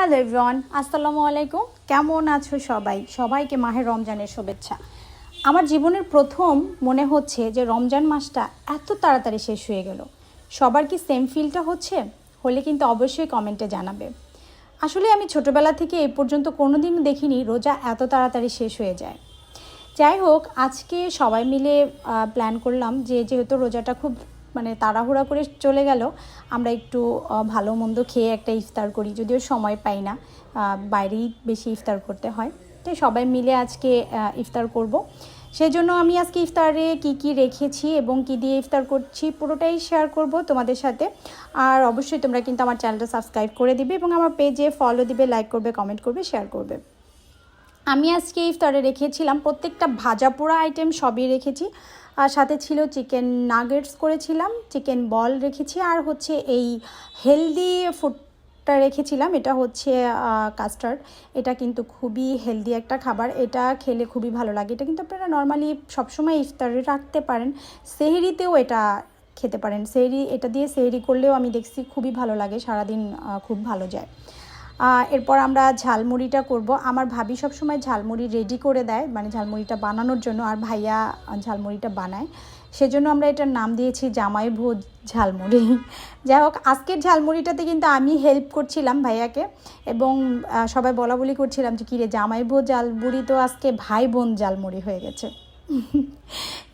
Hello everyone, আসসালামু আলাইকুম। কেমন আছো সবাই? সবাইকে মাহে রমজানের শুভেচ্ছা। আমার জীবনের প্রথম মনে হচ্ছে যে রমজান মাসটা এত তাড়াতাড়ি শেষ হয়ে গেল। সবার কি সেম ফিলটা হচ্ছে? হলে কিন্তু অবশ্যই কমেন্টে জানাবে। আসলে আমি ছোটোবেলা থেকে এই পর্যন্ত কোনো দিন দেখিনি রোজা এত তাড়াতাড়ি শেষ হয়ে যায়। যাই হোক, আজকে সবাই মিলে প্ল্যান করলাম যে যেহেতু রোজাটা খুব তাড়াহুড়া করে চলে গেল, আমরা একটু ভালো মন্দ খেয়ে একটা ইফতার করি। যদিও সময় পাই না, বাইরেই বেশি ইফতার করতে হয়, তো সবাই মিলে আজকে ইফতার করব। সেই জন্য আমি আজকে ইফতারে কি কি রেখেছি এবং কি দিয়ে ইফতার করছি পুরোটাই শেয়ার করব তোমাদের সাথে। আর অবশ্যই তোমরা কিন্তু আমার চ্যানেলটা সাবস্ক্রাইব করে দিবে এবং আমার পেজে ফলো দিবে, লাইক করবে, কমেন্ট করবে, শেয়ার করবে। আমি আজকে ইফতারে রেখেছিলাম প্রত্যেকটা ভাজা পোড়া আইটেম সবই রেখেছি, আর সাথে ছিল চিকেন নাগেটস করেছিলাম, চিকেন বল রেখেছি, আর হচ্ছে এই হেলদি ফুডটা রেখেছিলাম। এটা হচ্ছে কাস্টার্ড। এটা কিন্তু খুবই হেলদি একটা খাবার, এটা খেলে খুবই ভালো লাগে। এটা কিন্তু আপনারা নর্মালি সবসময় ইফতারে রাখতে পারেন, সেহরিতেও এটা খেতে পারেন। সেহরি এটা দিয়ে সেহরি করলেও আমি দেখছি খুবই ভালো লাগে, সারাদিন খুব ভালো যায়। এরপর আমরা ঝালমুড়িটা করব। আমার ভাবি সবসময় ঝালমুড়ি রেডি করে দেয়, ঝালমুড়িটা বানানোর জন্য, আর ভাইয়া ঝালমুড়িটা বানায়। সেজন্য আমরা এটার নাম দিয়েছি জামাই ভোজ ঝালমুড়ি। যাই হোক, আজকের ঝালমুড়িটাতে কিন্তু আমি হেল্প করছিলাম ভাইয়াকে, এবং সবাই বলা বলি করছিলাম যে কিরে জামাই ভোজ ঝালমুড়ি তো আজকে ভাই বোন ঝালমুড়ি হয়ে গেছে।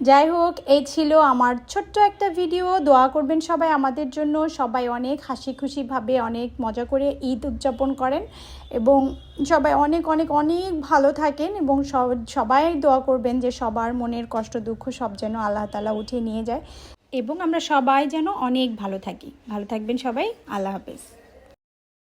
যাই হোক, এই ছিল আমার ছোট্ট একটা ভিডিও। দোয়া করবেন সবাই আমাদের জন্য, সবাই অনেক হাসি খুশিভাবে অনেক মজা করে ঈদ উদযাপন করেন এবং সবাই অনেক অনেক অনেক ভালো থাকেন, এবং সবাই দোয়া করবেন যে সবার মনের কষ্ট দুঃখ সব যেন আল্লাহ তাআলা উঠিয়ে নিয়ে যায় এবং আমরা সবাই যেন অনেক ভালো থাকি। ভালো থাকবেন সবাই। আল্লাহ হাফেজ।